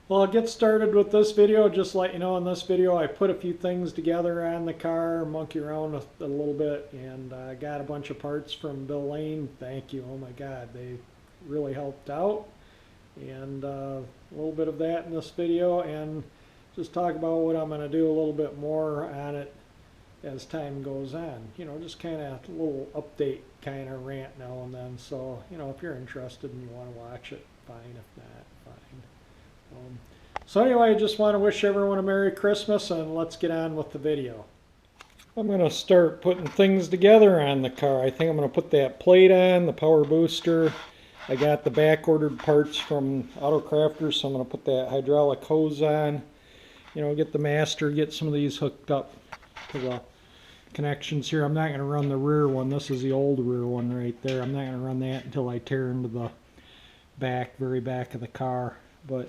Well, I'll get started with this video. Just let you know, in this video I put a few things together on the car, monkey around a little bit, and I got a bunch of parts from Bill Lane. Thank you. Oh my God, they really helped out. And a little bit of that in this video, and just talk about what I'm going to do a little bit more on it as time goes on. You know, just kind of a little update kind of rant now and then. So, you know, if you're interested and you want to watch it, fine. If not, fine. So anyway, I just want to wish everyone a Merry Christmas, and let's get on with the video. I'm going to start putting things together on the car. I think I'm going to put that plate on, the power booster. I got the back ordered parts from Autocrafters, so I'm going to put that hydraulic hose on. You know, get the master, get some of these hooked up to the connections here. I'm not going to run the rear one. This is the old rear one right there. I'm not going to run that until I tear into the back, very back of the car. But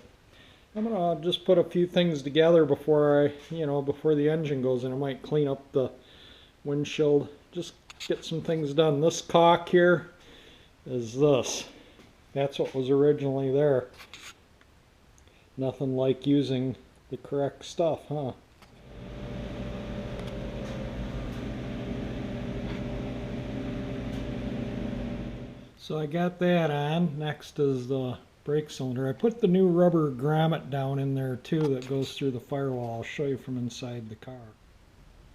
I'm going to just put a few things together before before the engine goes in. I might clean up the windshield, just get some things done. This caulk here is this. That's what was originally there. Nothing like using the correct stuff, huh? So I got that on. Next is the brake cylinder. I put the new rubber grommet down in there too that goes through the firewall. I'll show you from inside the car.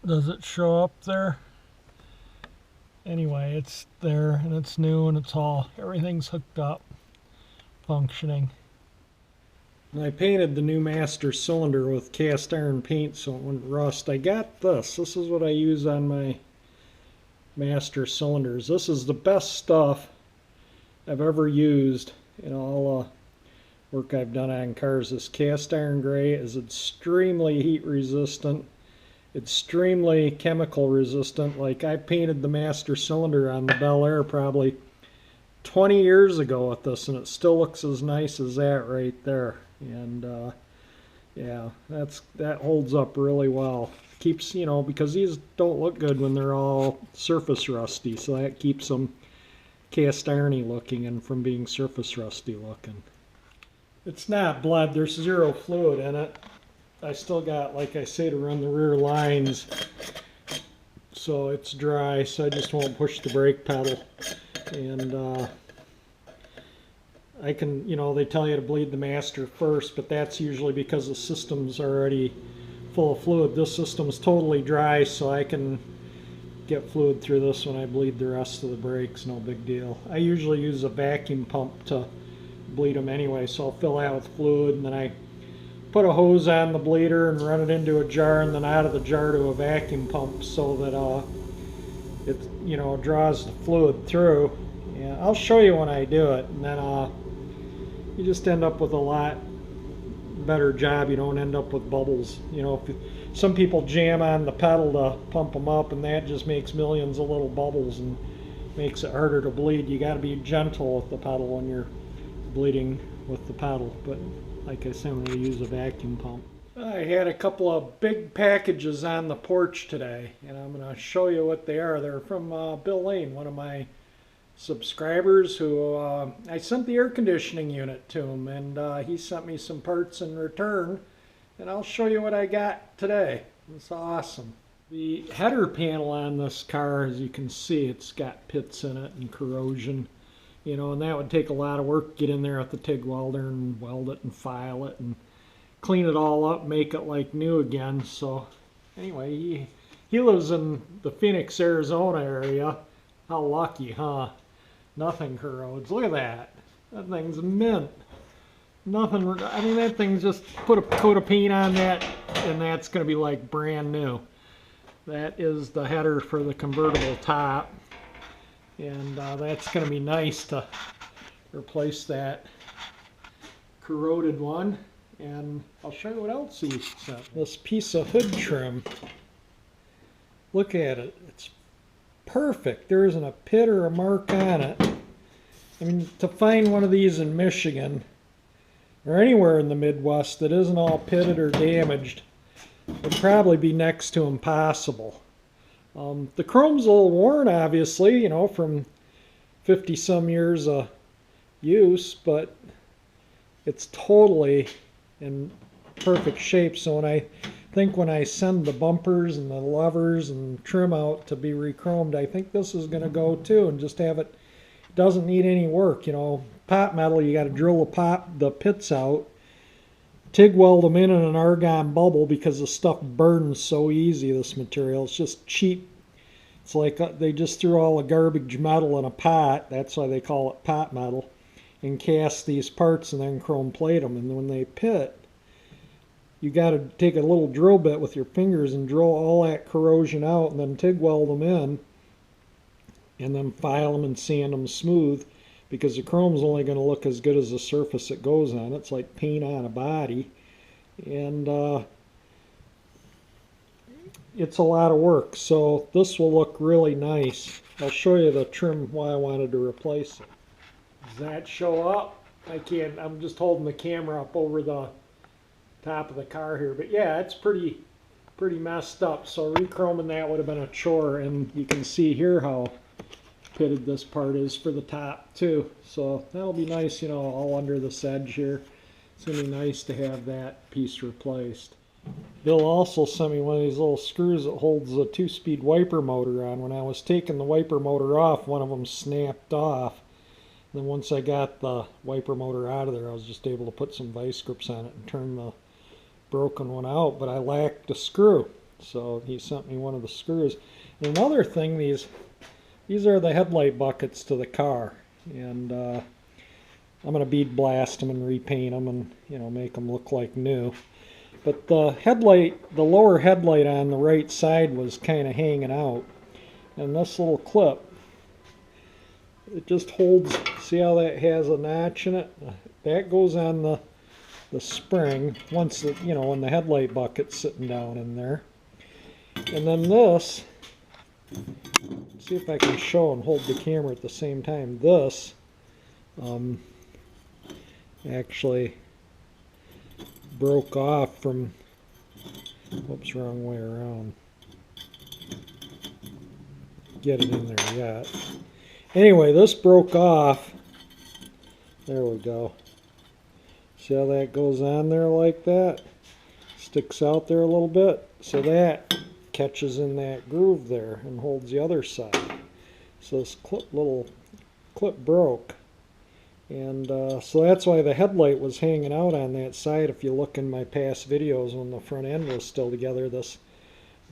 Does it show up there? Anyway, it's there and it's new and everything's hooked up, functioning. And I painted the new master cylinder with cast iron paint so it wouldn't rust. I got this. This is what I use on my master cylinders. This is the best stuff I've ever used in all the work I've done on cars. This cast iron gray is extremely heat resistant, extremely chemical resistant. Like, I painted the master cylinder on the Bel Air probably 20 years ago with this, and it still looks as nice as that right there. And yeah, that holds up really well. Keeps, you know, because these don't look good when they're all surface rusty, so that keeps them cast irony looking and from being surface rusty looking. It's not blood, there's zero fluid in it. I still got, like I say, to run the rear lines, so it's dry, so I just won't push the brake pedal. And I can, you know, they tell you to bleed the master first, but that's usually because the system's already full of fluid. This system's totally dry, so I can get fluid through this when I bleed the rest of the brakes, no big deal. I usually use a vacuum pump to bleed them anyway, so I'll fill that with fluid, and then I put a hose on the bleeder and run it into a jar, and then out of the jar to a vacuum pump so that it, you know, draws the fluid through. Yeah, I'll show you when I do it, and then you just end up with a lot better job. You don't end up with bubbles. You know, some people jam on the pedal to pump them up, and that just makes millions of little bubbles and makes it harder to bleed. You got to be gentle with the pedal when you're bleeding with the pedal. But like I said, I'm going to use a vacuum pump. I had a couple of big packages on the porch today, and I'm going to show you what they are. They're from Bill Lane, one of my subscribers, who I sent the air conditioning unit to him, and he sent me some parts in return, and I'll show you what I got today. It's awesome. The header panel on this car, as you can see, it's got pits in it and corrosion, you know, and that would take a lot of work to get in there with the TIG welder and weld it and file it and clean it all up, make it like new again. So anyway, he lives in the Phoenix, Arizona area. How lucky, huh? Nothing corrodes. Look at that. That thing's mint. Nothing, I mean, that thing's just put a coat of paint on that and that's going to be like brand new. That is the header for the convertible top, and that's going to be nice to replace that corroded one. And I'll show you what else he sent. This piece of hood trim. Look at it. It's perfect. There isn't a pit or a mark on it. I mean, to find one of these in Michigan or anywhere in the Midwest that isn't all pitted or damaged would probably be next to impossible. The chrome's a little worn, obviously, you know, from 50 some years of use, but it's totally in perfect shape. So when I send the bumpers and the levers and trim out to be re-chromed, I think this is going to go too, and just have it. Doesn't need any work, you know. Pot metal, you got to drill the pits out, TIG weld them in an argon bubble because the stuff burns so easy. This material, it's just cheap. It's like they just threw all the garbage metal in a pot. That's why they call it pot metal, and cast these parts and then chrome plate them. And when they pit, you got to take a little drill bit with your fingers and drill all that corrosion out, and then TIG weld them in, and then file them and sand them smooth, because the chrome's only going to look as good as the surface it goes on. It's like paint on a body, and it's a lot of work. So this will look really nice. I'll show you the trim why I wanted to replace it. Does that show up? I can't. I'm just holding the camera up over the top of the car here, but yeah, it's pretty messed up. So re-chroming that would have been a chore, and you can see here how pitted this part is for the top too. So that'll be nice, you know, all under this edge here. It's gonna be nice to have that piece replaced. Bill also sent me one of these little screws that holds the 2-speed wiper motor on. When I was taking the wiper motor off, one of them snapped off. And then once I got the wiper motor out of there, I was just able to put some vice grips on it and turn the broken one out, but I lacked a screw. So he sent me one of the screws. And another thing, these are the headlight buckets to the car, and I'm going to bead blast them and repaint them and, you know, make them look like new. But the lower headlight on the right side was kind of hanging out, and this little clip, it just holds. See how that has a notch in it? That goes on the spring once the, you know, when the headlight bucket's sitting down in there. And then this, see if I can show and hold the camera at the same time. This actually broke off from, whoops, wrong way around. Get it in there yet. Anyway, this broke off. There we go. See how that goes on there like that? Sticks out there a little bit. So that catches in that groove there and holds the other side. So this little clip broke, and so that's why the headlight was hanging out on that side. If you look in my past videos when the front end was still together, this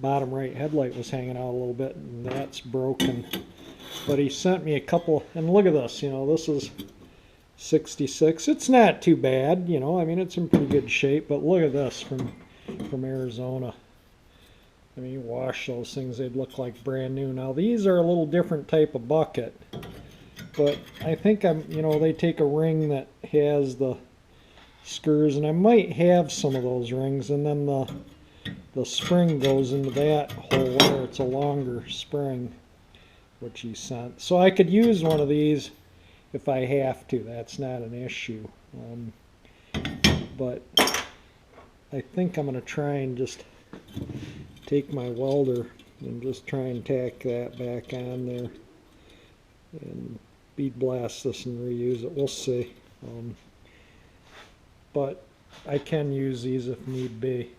bottom right headlight was hanging out a little bit, and that's broken. But he sent me a couple, and look at this, you know, this is 66. It's not too bad, you know, I mean, it's in pretty good shape, but look at this from Arizona. I mean, you wash those things, they'd look like brand new. Now, these are a little different type of bucket, but I think you know, they take a ring that has the screws, and I might have some of those rings, and then the spring goes into that hole where it's a longer spring, which he sent. So I could use one of these if I have to. That's not an issue. But I think I'm going to try and just take my welder and just try and tack that back on there and bead blast this and reuse it. We'll see. But I can use these if need be.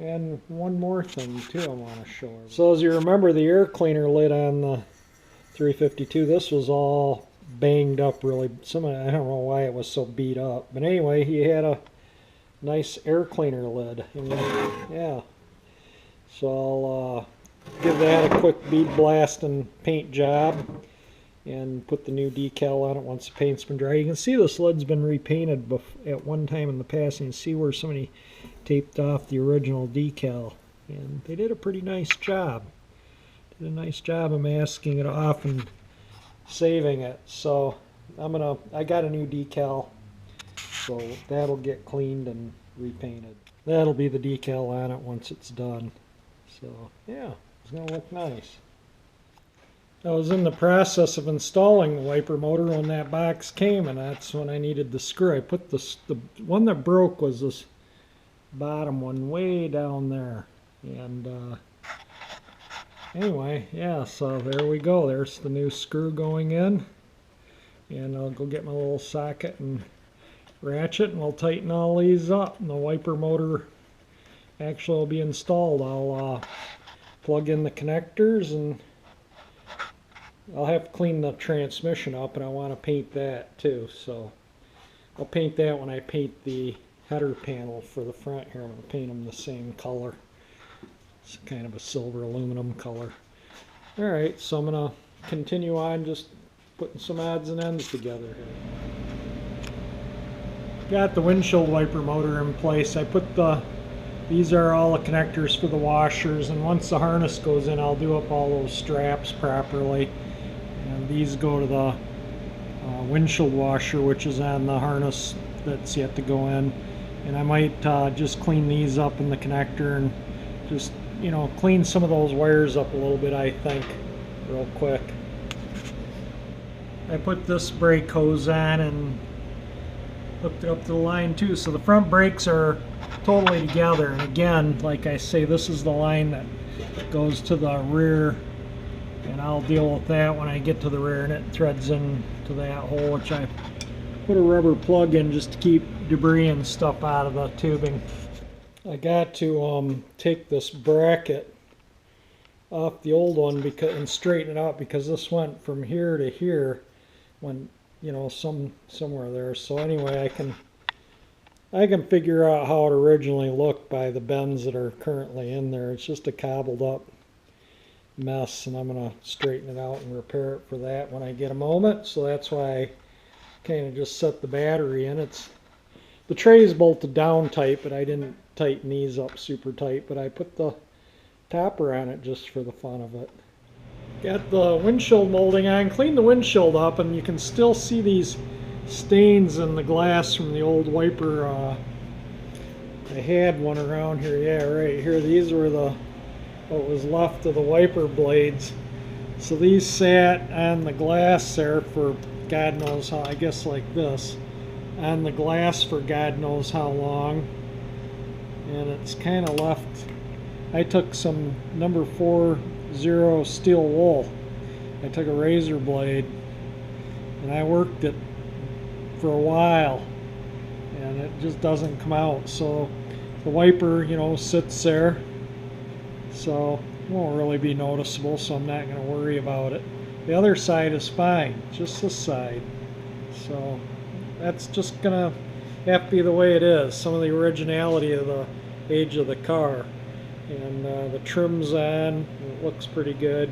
And one more thing too I want to show everybody. So as you remember, the air cleaner lid on the 352, this was all banged up really. I don't know why it was so beat up. But anyway, he had a nice air cleaner lid. And, yeah. So I'll give that a quick bead blast and paint job and put the new decal on it once the paint's been dry. You can see this lid's been repainted at one time in the past, and you see where somebody taped off the original decal. And they did a pretty nice job. Did a nice job of masking it off and saving it. So I got a new decal, so that'll get cleaned and repainted. That'll be the decal on it once it's done. So yeah, it's gonna look nice. I was in the process of installing the wiper motor when that box came, and that's when I needed the screw. I put the one that broke was this bottom one way down there, and anyway, yeah, so there we go. There's the new screw going in, and I'll go get my little socket and ratchet and we'll tighten all these up, and the wiper motor actually will be installed. I'll plug in the connectors, and I'll have to clean the transmission up, and I want to paint that too, so I'll paint that when I paint the header panel for the front here. I'm going to paint them the same color. It's kind of a silver aluminum color. Alright, so I'm going to continue on just putting some odds and ends together here. Got the windshield wiper motor in place. I put these are all the connectors for the washers, and once the harness goes in, I'll do up all those straps properly. And these go to the windshield washer, which is on the harness that's yet to go in. And I might just clean these up in the connector and just, you know, clean some of those wires up a little bit, I think, real quick. I put this brake hose on and hooked it up to the line too. So the front brakes are totally together. And again, like I say, this is the line that goes to the rear. And I'll deal with that when I get to the rear, and it threads into that hole, which I put a rubber plug in just to keep debris and stuff out of the tubing. I got to take this bracket off the old one and straighten it out, because this went from here to here, when, you know, somewhere there. So anyway, I can figure out how it originally looked by the bends that are currently in there. It's just a cobbled up mess, and I'm going to straighten it out and repair it for that when I get a moment. So that's why I kind of just set the battery in. The tray is bolted down tight, but I didn't tighten these up super tight, but I put the topper on it just for the fun of it. Got the windshield molding on, cleaned the windshield up, and you can still see these stains in the glass from the old wiper. I had one around here, yeah, right here. These were what was left of the wiper blades. So these sat on the glass there for God knows how, I guess like this, on the glass for God knows how long. And it's kind of left. I took some number 40 steel wool. I took a razor blade and I worked it for a while, and it just doesn't come out. So the wiper, you know, sits there, so it won't really be noticeable, so I'm not going to worry about it. The other side is fine, just this side. So that's just going to have to be the way it is. Some of the originality of the age of the car. And the trim's on, it looks pretty good.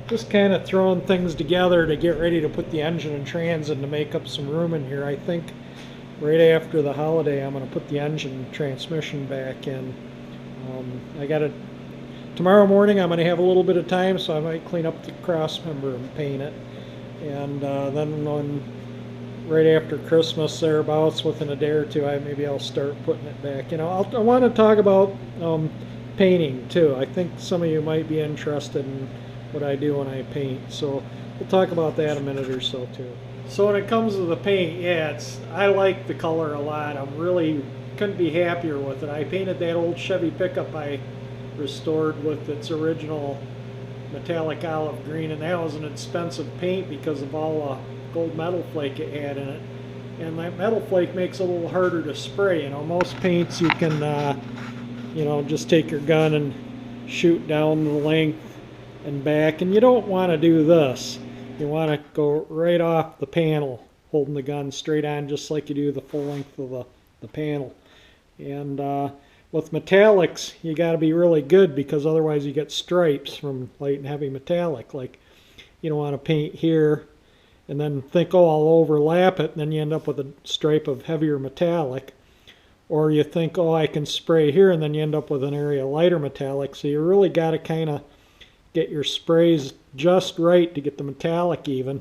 Just kind of throwing things together to get ready to put the engine and trans in to make up some room in here. I think right after the holiday I'm going to put the engine and transmission back in. I got it tomorrow morning. I'm going to have a little bit of time, so I might clean up the cross member and paint it. And then right after Christmas thereabouts, within a day or two, maybe I'll start putting it back. You know, I want to talk about painting too. I think some of you might be interested in what I do when I paint, so we'll talk about that in a minute or so too. So when it comes to the paint, yeah, I like the color a lot. I'm really couldn't be happier with it. I painted that old Chevy pickup I restored with its original metallic olive green, and that was an expensive paint because of all the gold metal flake it had in it. And that metal flake makes it a little harder to spray. You know, most paints you can you know, just take your gun and shoot down the length and back, and you don't want to do this. You want to go right off the panel, holding the gun straight on, just like you do the full length of the panel. And with metallics, you got to be really good, because otherwise you get stripes from light and heavy metallic. Like, you don't want to paint here and then think, oh, I'll overlap it, and then you end up with a stripe of heavier metallic. Or you think, oh, I can spray here, and then you end up with an area of lighter metallic. So you really got to kind of get your sprays just right to get the metallic even.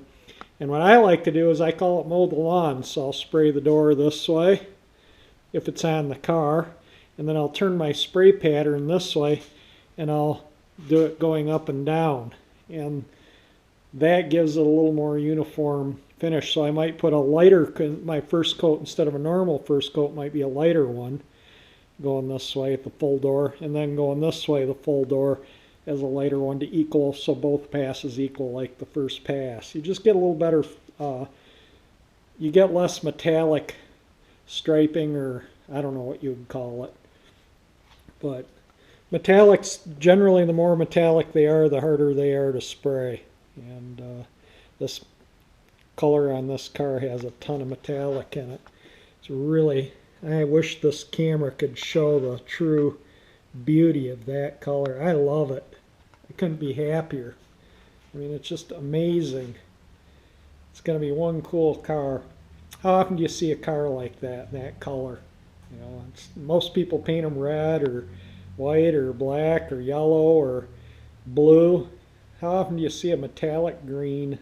And what I like to do is I call it mow the lawn. So I'll spray the door this way if it's on the car, and then I'll turn my spray pattern this way, and I'll do it going up and down. And that gives it a little more uniform finish. So I might put a lighter, my first coat, instead of a normal first coat, might be a lighter one going this way at the full door, and then going this way the full door as a lighter one to equal, so both passes equal like the first pass. You just get a little better, you get less metallic striping, or I don't know what you would call it. But metallics, generally the more metallic they are, the harder they are to spray. And this color on this car has a ton of metallic in it. It's really, I wish this camera could show the true beauty of that color. I love it. I couldn't be happier. I mean, it's just amazing. It's going to be one cool car. How often do you see a car like that color? You know, most people paint them red or white or black or yellow or blue. How often do you see a metallic green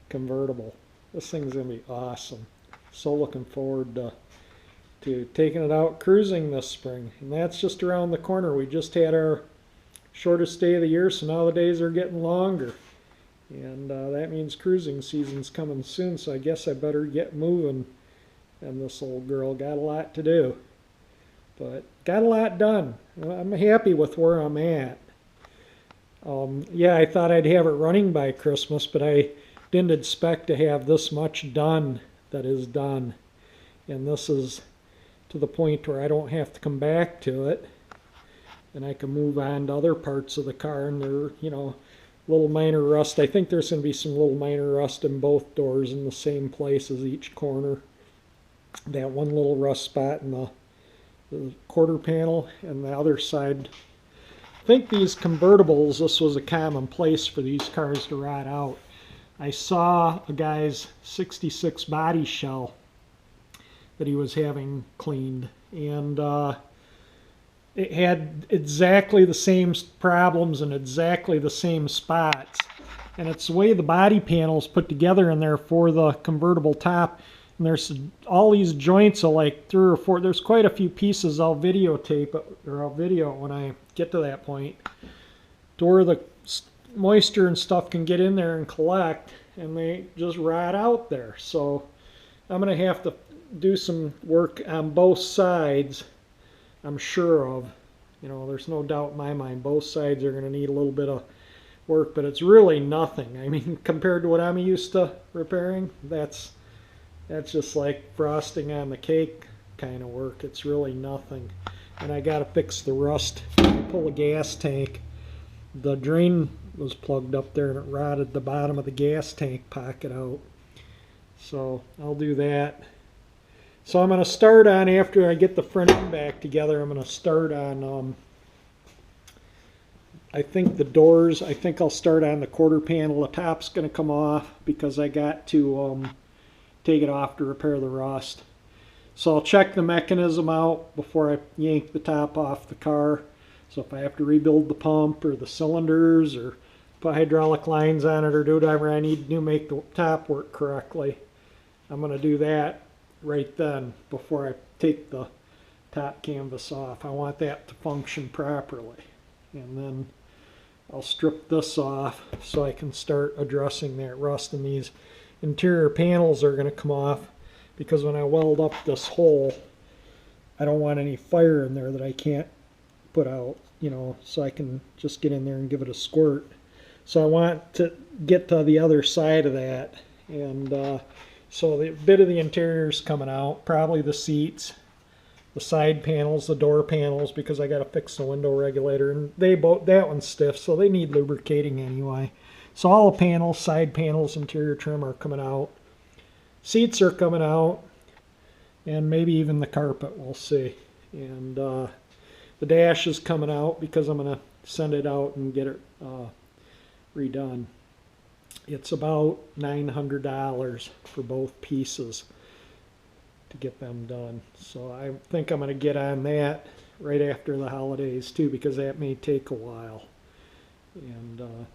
convertible? This thing's going to be awesome. So looking forward to taking it out cruising this spring. And that's just around the corner. We just had our shortest day of the year, so now the days are getting longer. And that means cruising season's coming soon, so I guess I better get moving. And this old girl got a lot to do. But got a lot done. I'm happy with where I'm at. Yeah, I thought I'd have it running by Christmas, but I didn't expect to have this much done that is done. And this is to the point where I don't have to come back to it. And I can move on to other parts of the car, and they're, you know, little minor rust. I think there's going to be some little minor rust in both doors in the same place as each corner. That one little rust spot in the quarter panel, and the other side. I think these convertibles, this was a common place for these cars to rot out. I saw a guy's 66 body shell that he was having cleaned, and it had exactly the same problems and exactly the same spots. And it's the way the body panel's put together in there for the convertible top. And there's all these joints of like 3 or 4. There's quite a few pieces. I'll videotape it, or I'll video it when I get to that point, to where the moisture and stuff can get in there and collect, and they just rot out there. So I'm going to have to do some work on both sides, I'm sure of. You know, there's no doubt in my mind both sides are going to need a little bit of work, but it's really nothing. I mean, compared to what I'm used to repairing, that's just like frosting on the cake kind of work. It's really nothing. And I got to fix the rust. I pull a gas tank. The drain was plugged up there and it rotted the bottom of the gas tank pocket out. So I'll do that. So I'm going to start on, after I get the front end back together, I'm going to start on, I think the doors, I think I'll start on the quarter panel. The top's going to come off because I got to take it off to repair the rust. So I'll check the mechanism out before I yank the top off the car. So if I have to rebuild the pump or the cylinders or put hydraulic lines on it or do whatever I need to do, make the top work correctly, I'm going to do that right then before I take the top canvas off. I want that to function properly. And then I'll strip this off so I can start addressing that rust. And these interior panels are going to come off because when I weld up this hole, I don't want any fire in there that I can't put out, you know, so I can just get in there and give it a squirt. So I want to get to the other side of that, and so the bit of the interior is coming out, probably the seats, the side panels, the door panels, because I got to fix the window regulator, and that one's stiff, so they need lubricating anyway. So all the panels, side panels, interior trim are coming out. Seats are coming out, and maybe even the carpet, we'll see. And the dash is coming out because I'm going to send it out and get it redone. It's about $900 for both pieces to get them done. So I think I'm going to get on that right after the holidays too, because that may take a while. And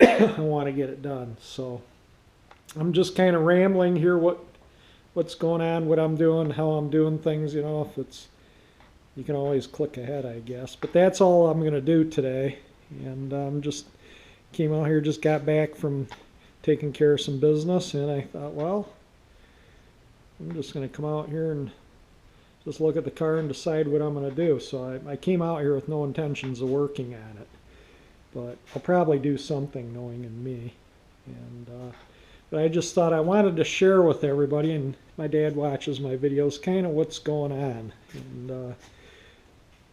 I want to get it done. So I'm just kind of rambling here what's going on, what I'm doing, how I'm doing things, you know. If it's, you can always click ahead, I guess. But that's all I'm going to do today. And just came out here, just got back from taking care of some business, and I thought, well, I'm just going to come out here and just look at the car and decide what I'm going to do. So I came out here with no intentions of working on it, but I'll probably do something, knowing in me. And but I just thought I wanted to share with everybody and my dad watches my videos, kind of what's going on and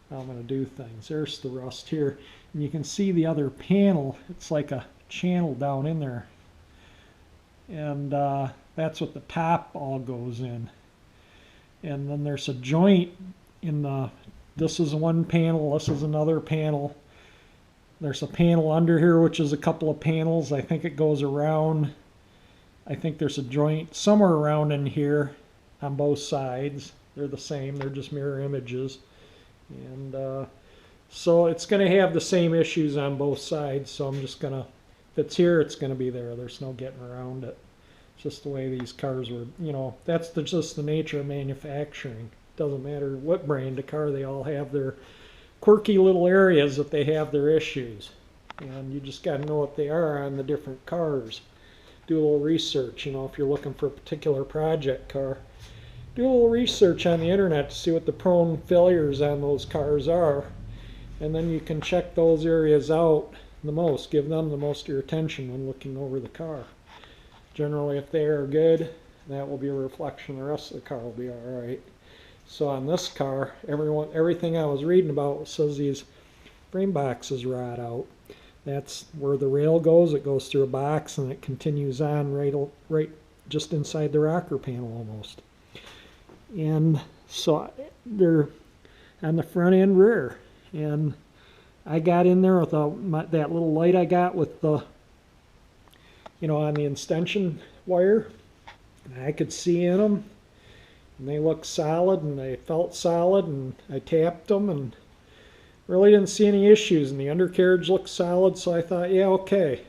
how I'm going to do things. There's the rust here. And you can see the other panel. It's like a channel down in there. And that's what the top all goes in. And then there's a joint in the, this is one panel, this is another panel. There's a panel under here, which is a couple of panels. I think it goes around. I think there's a joint somewhere around in here on both sides. They're the same, they're just mirror images. And so it's going to have the same issues on both sides. So I'm just going to, if it's here, it's going to be there. There's no getting around it. It's just the way these cars were, you know, that's just the nature of manufacturing. Doesn't matter what brand of car, they all have their quirky little areas that they have their issues. And you just got to know what they are on the different cars. Do a little research, you know, if you're looking for a particular project car. Do a little research on the internet to see what the prone failures on those cars are. And then you can check those areas out the most. Give them the most of your attention when looking over the car. Generally, if they are good, that will be a reflection. The rest of the car will be all right. So on this car, everything I was reading about says these frame boxes rot out. That's where the rail goes. It goes through a box and it continues on right just inside the rocker panel almost. And so they're on the front and rear. And I got in there with that little light I got with the, you know, on the extension wire. And I could see in them. And they looked solid and they felt solid. And I tapped them and really didn't see any issues. And the undercarriage looked solid. So I thought, yeah, okay.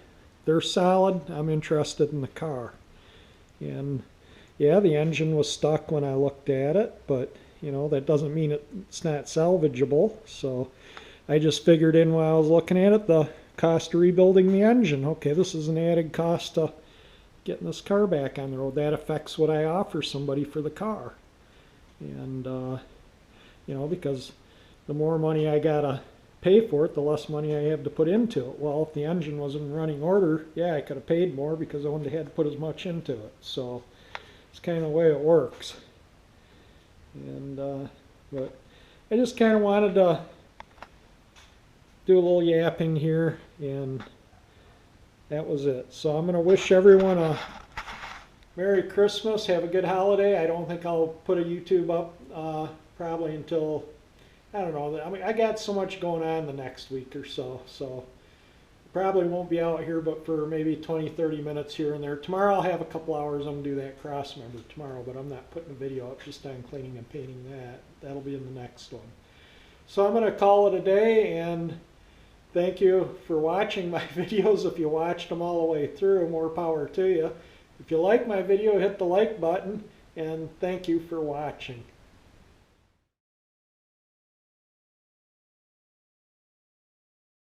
They're solid. I'm interested in the car. And yeah, the engine was stuck when I looked at it, but you know, that doesn't mean it's not salvageable. So I just figured in while I was looking at it, the cost of rebuilding the engine. Okay, this is an added cost to getting this car back on the road. That affects what I offer somebody for the car. And, you know, because the more money I gotta pay for it, the less money I have to put into it. Well, if the engine was in running order, yeah, I could have paid more because I wouldn't have had to put as much into it. So it's kind of the way it works. And but I just kind of wanted to do a little yapping here, and that was it. So I'm going to wish everyone a Merry Christmas, have a good holiday. I don't think I'll put a YouTube up probably until, I don't know, I mean, I got so much going on the next week or so, so probably won't be out here but for maybe 20-30 minutes here and there. Tomorrow I'll have a couple hours. I'm going to do that cross member tomorrow, but I'm not putting a video up, just on cleaning and painting that. That'll be in the next one. So I'm going to call it a day, and thank you for watching my videos. If you watched them all the way through, more power to you. If you like my video, hit the like button, and thank you for watching.